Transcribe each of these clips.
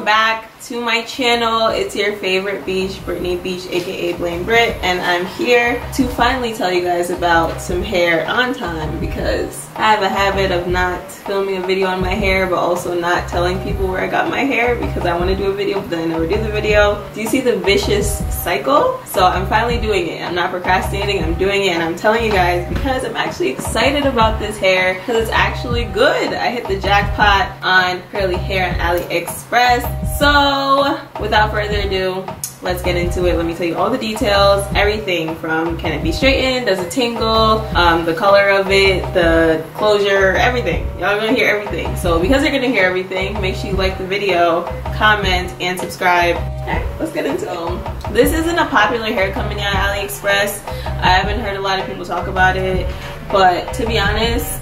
welcome back to my channel. It's your favorite beach, Brittany Beach, aka Blame Brit, and I'm here to finally tell you guys about some hair on time because I have a habit of not filming a video on my hair but also not telling people where I got my hair because I want to do a video but then I never do the video. Do you see the vicious cycle? So I'm finally doing it. I'm not procrastinating, I'm doing it, and I'm telling you guys because I'm actually excited about this hair because it's actually good. I hit the jackpot on curly hair on Aliexpress. So without further ado, let's get into it. Let me tell you all the details, everything from can it be straightened, does it tingle, the color of it, the closure, everything. Y'all are gonna hear everything. So because you're gonna hear everything, make sure you like the video, comment, and subscribe. Alright, let's get into it. This isn't a popular hair company on Aliexpress. I haven't heard a lot of people talk about it, but to be honest,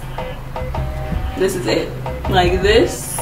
this is it. Like this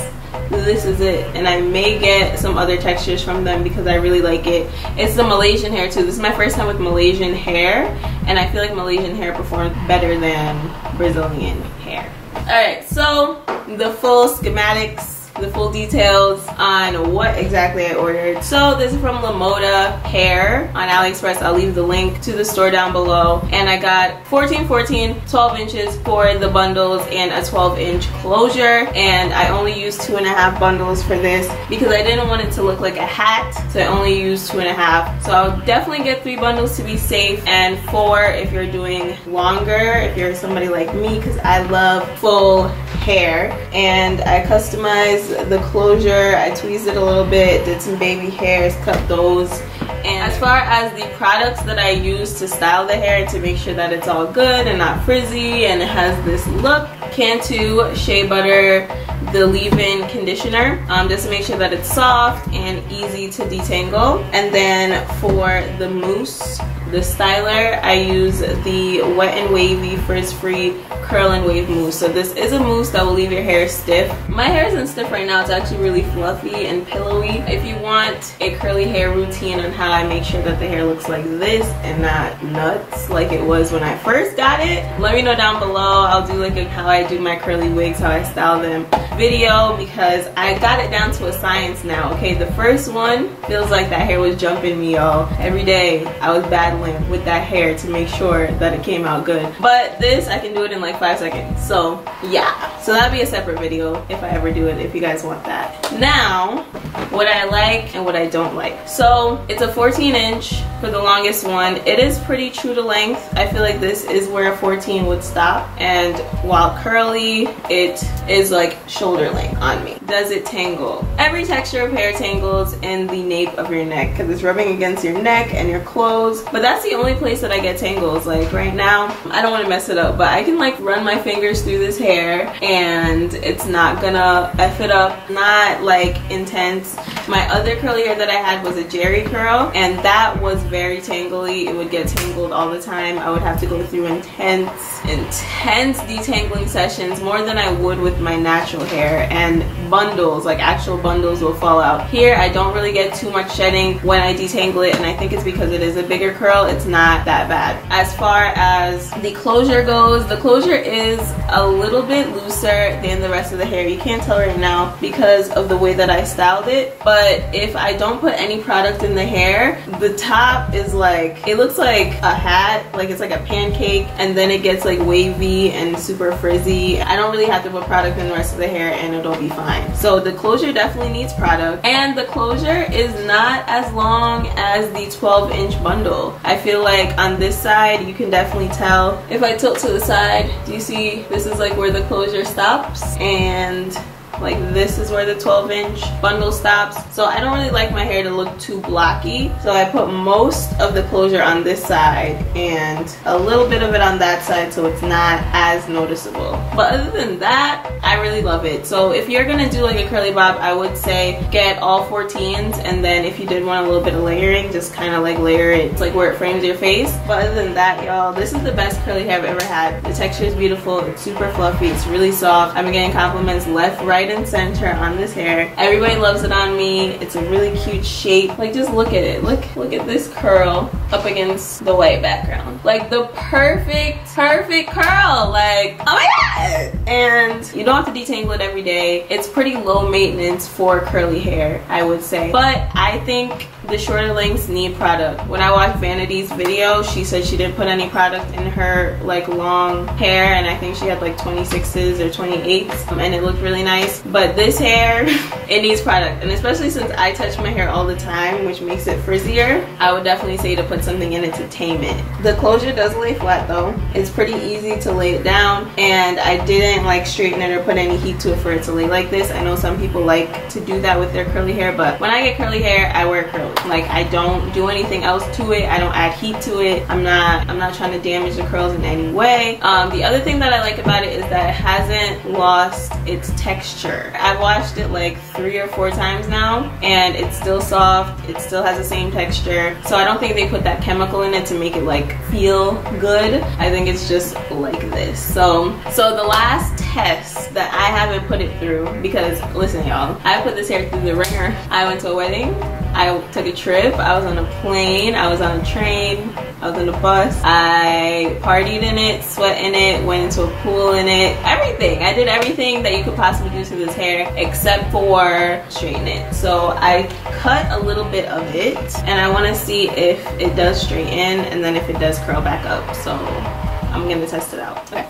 is it, and I may get some other textures from them because I really like it. It's the Malaysian hair too. This is my first time with Malaysian hair, and I feel like Malaysian hair performs better than Brazilian hair. Alright, so the full schematics, the full details on what exactly I ordered. So this is from Lemoda hair on Aliexpress. I'll leave the link to the store down below. And I got 14, 12 inches for the bundles and a 12-inch closure. And I only used 2.5 bundles for this because I didn't want it to look like a hat. So I only used 2.5. So I'll definitely get 3 bundles to be safe, and 4 if you're doing longer, if you're somebody like me, because I love full hair. And I customized the closure, I tweezed it a little bit, did some baby hairs, cut those. And as far as the products that I use to style the hair to make sure that it's all good and not frizzy and it has this look, Cantu Shea Butter, the leave-in conditioner, just to make sure that it's soft and easy to detangle. And then for the mousse, the styler, I use the Wet n Wavy Frizz-Free Curl and Wave Mousse. So this is a mousse that will leave your hair stiff. My hair isn't stiff right now, it's actually really fluffy and pillowy. If you want a curly hair routine on how I make sure that the hair looks like this and not nuts like it was when I first got it, let me know down below. I'll do like a how I do my curly wigs, how I style them video, because I got it down to a science now. Okay, the first one feels like that hair was jumping me, y'all. Every day I was battling with that hair to make sure that it came out good. But this, I can do it in like 5 seconds. So yeah, so that'll be a separate video if I ever do it, if you guys want that. Now, what I like and what I don't like. So it's a 14-inch for the longest one. It is pretty true to length. I feel like this is where a 14 would stop, and while curly, it is like shoulder length on me. Does it tangle? Every texture of hair tangles in the nape of your neck because it's rubbing against your neck and your clothes, but that's the only place that I get tangles. Like right now, I don't want to mess it up, but I can like run my fingers through this hair and it's not gonna F it up, not like intense. My other curly hair that I had was a jerry curl, and that was very tangly. It would get tangled all the time. I would have to go through intense detangling sessions, more than I would with my natural hair, and bundles, like actual bundles, will fall out. Here I don't really get too much shedding when I detangle it, and I think it's because it is a bigger curl. It's not that bad. As far as the closure goes, the closure is a little bit looser than the rest of the hair. You can't tell right now because of the way that I styled it, but if I don't put any product in the hair, the top is like, it looks like a hat, like it's like a pancake, and then it gets like wavy and super frizzy. I don't really have to put product in the rest of the hair and it'll be fine. So the closure definitely needs product, and the closure is not as long as the 12-inch bundle. I feel like on this side you can definitely tell. If I tilt to the side, do you see this is like where the closure stops, and like this is where the 12-inch bundle stops. So I don't really like my hair to look too blocky, so I put most of the closure on this side and a little bit of it on that side so it's not as noticeable. But other than that, I really love it. So if you're gonna do like a curly bob, I would say get all 14s, and then if you did want a little bit of layering, just kind of like layer it. It's like where it frames your face. But other than that, y'all, this is the best curly hair I've ever had. The texture is beautiful, it's super fluffy, it's really soft. I've been getting compliments left, right, right in center on this hair. Everybody loves it on me. It's a really cute shape. Like, just look at it. Look at this curl up against the white background. Like, the perfect curl. Like, oh my god. And you don't have to detangle it every day. It's pretty low maintenance for curly hair, I would say. But I think the shorter lengths need product. When I watched Vanity's video, she said she didn't put any product in her like long hair, and I think she had like 26s or 28s, and it looked really nice. But this hair, it needs product, and especially since I touch my hair all the time, which makes it frizzier, I would definitely say to put something in it to tame it. The closure does lay flat though. It's pretty easy to lay it down, and I didn't like straighten it or put any heat to it for it to lay like this. I know some people like to do that with their curly hair, but when I get curly hair, I wear curls. Like, I don't do anything else to it. I don't add heat to it. I'm not trying to damage the curls in any way. The other thing that I like about it is that it hasn't lost its texture. I've washed it like 3 or 4 times now, and it's still soft. It still has the same texture. So I don't think they put that chemical in it to make it like feel good. I think it's just like this. So the last test that I haven't put it through, because listen y'all, I put this hair through the ringer. I went to a wedding, I took a trip, I was on a plane, I was on a train, I was on a bus, I partied in it, sweat in it, went into a pool in it, everything. I did everything that you could possibly do to this hair except for straighten it. So I cut a little bit of it, and I want to see if it does straighten and then if it does curl back up. So I'm gonna test it out. Okay.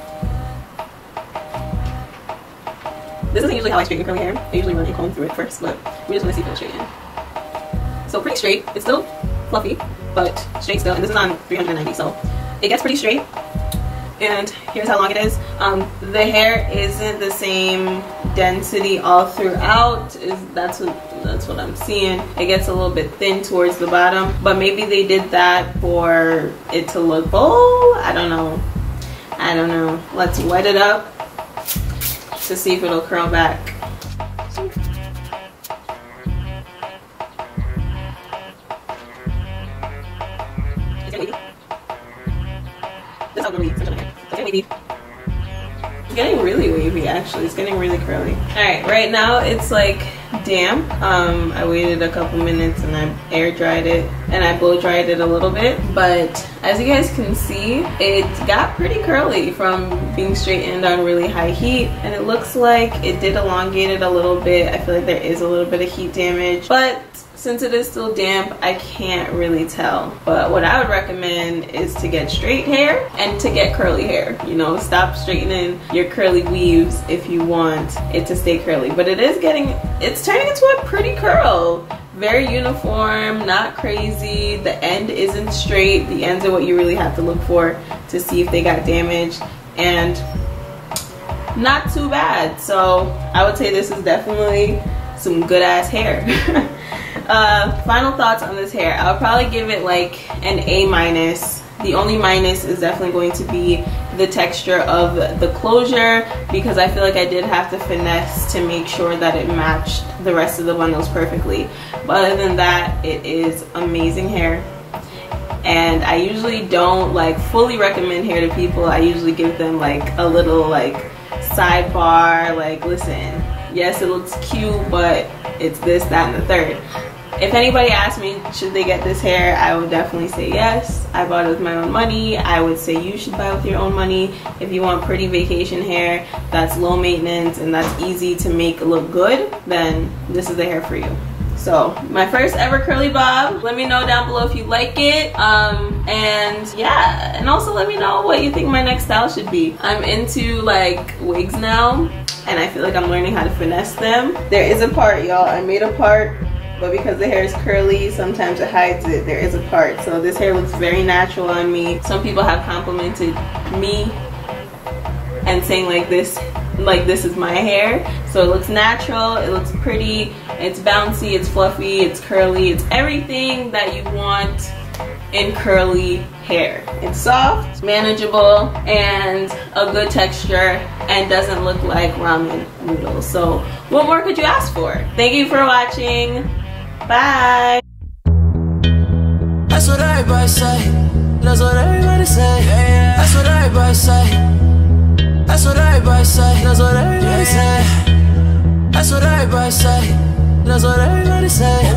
This isn't usually how I straighten curly hair. I usually run a comb through it first, but we just want to see if it'll straighten. So pretty straight. It's still fluffy, but straight still. And this is on 390, so it gets pretty straight. And here's how long it is. The hair isn't the same density all throughout. That's what I'm seeing. It gets a little bit thin towards the bottom, but maybe they did that for it to look bold. I don't know. Let's wet it up to see if it'll curl back. It's getting really wavy actually. It's getting really curly. Alright, right now it's like damp. I waited a couple minutes and I air dried it and I blow dried it a little bit, but as you guys can see, it got pretty curly from being straightened on really high heat, and it looks like it did elongate it a little bit. I feel like there is a little bit of heat damage, but since it is still damp, I can't really tell. But what I would recommend is to get straight hair and to get curly hair. You know, stop straightening your curly weaves if you want it to stay curly. But it's turning into a pretty curl. Very uniform, not crazy. The end isn't straight. The ends are what you really have to look for to see if they got damaged, and not too bad. So I would say this is definitely some good ass hair. Final thoughts on this hair. I would probably give it like an A-. The only minus is definitely going to be the texture of the closure, because I feel like I did have to finesse to make sure that it matched the rest of the bundles perfectly. But other than that, it is amazing hair. And I usually don't like fully recommend hair to people. I usually give them like a little like sidebar, like, listen, yes, it looks cute, but it's this, that, and the third. If anybody asked me, should they get this hair, I would definitely say yes. I bought it with my own money. I would say you should buy with your own money. If you want pretty vacation hair that's low maintenance and that's easy to make look good, then this is the hair for you. So my first ever curly bob. Let me know down below if you like it. And yeah, and also let me know what you think my next style should be. I'm into like wigs now, and I feel like I'm learning how to finesse them. There is a part, y'all. I made a part, but because the hair is curly, sometimes it hides it. There is a part. So this hair looks very natural on me. Some people have complimented me and saying like this is my hair. So it looks natural, it looks pretty, it's bouncy, it's fluffy, it's curly, it's everything that you want in curly hair. It's soft, manageable, and a good texture, and doesn't look like ramen noodles. So what more could you ask for? Thank you for watching. Bye. That's what everybody say. That's what everybody say. That's what everybody say. That's what everybody say. That's what everybody say. That's what everybody say. That's what everybody say.